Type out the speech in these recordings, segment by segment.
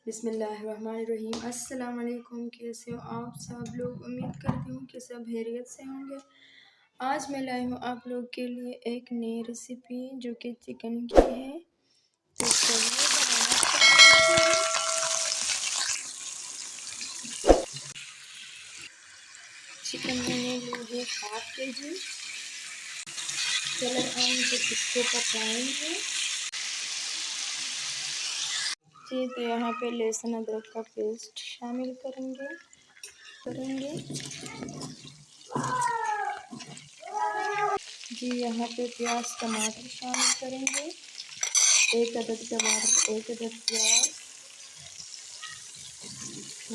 बिस्मिल्लाहिर्रहमानिर्रहीम। अस्सलाम वालेकुम। कैसे हो आप सब लोग? उम्मीद करती हूँ कि सब खैरियत से होंगे। आज मैं लाई हूँ आप लोग के लिए एक नई रेसिपी जो कि चिकन की है। तो चलिए बनाना। चिकन मैंने ली है 7 kg। चलो हम इसको पकाएंगे। जी तो यहाँ पे लहसुन अदरक का पेस्ट शामिल करेंगे। जी यहाँ पे प्याज टमाटर शामिल करेंगे। 1 अदद टमाटर, 1 अदद प्याज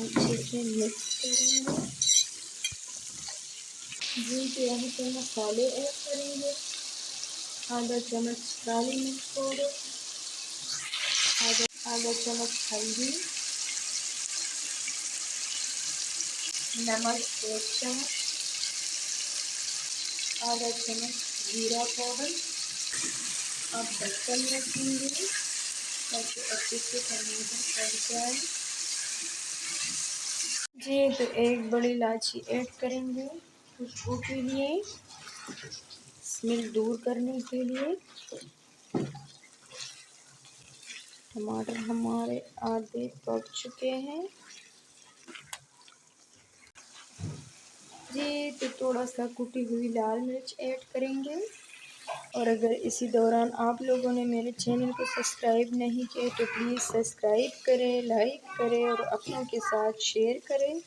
अच्छे से मिक्स करेंगे। जी तो यहाँ पे मसाले ऐड करेंगे। आधा चम्मच काली मिर्च पाउडर, आधा चम्मच हल्दी, नमक 1 चम्मच, आधा चम्मच जीरा पाउडर। आप ढक्कन रखेंगे ताकि अच्छे से टमाटर पक जाए। जी तो 1 बड़ी इलायची ऐड करेंगे खुशबू के लिए, स्मेल दूर करने के लिए। टमाटर हमारे आधे पक चुके हैं। जी तो थोड़ा सा कुटी हुई लाल मिर्च ऐड करेंगे। और अगर इसी दौरान आप लोगों ने मेरे चैनल को सब्सक्राइब नहीं किया तो प्लीज़ सब्सक्राइब करें, लाइक करें और अपनों के साथ शेयर करें।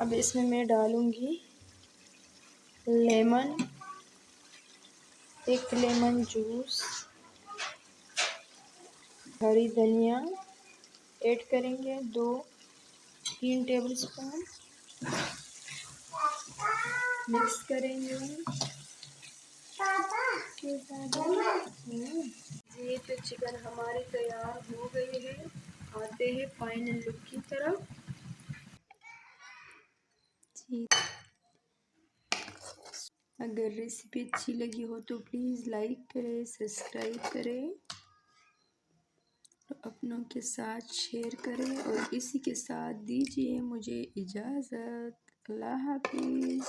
अब इसमें मैं डालूँगी लेमन, 1 लेमन जूस, हरी धनिया ऐड करेंगे 2-3 टेबल स्पून। मिक्स करेंगे। जी तो चिकन हमारी तैयार हो गई है। आते हैं फाइनल लुक की तरफ। जी अगर रेसिपी अच्छी लगी हो तो प्लीज़ लाइक करें, सब्सक्राइब करें, अपनों के साथ शेयर करें और इसी के साथ दीजिए मुझे इजाज़त। अल्लाह हाफिज़।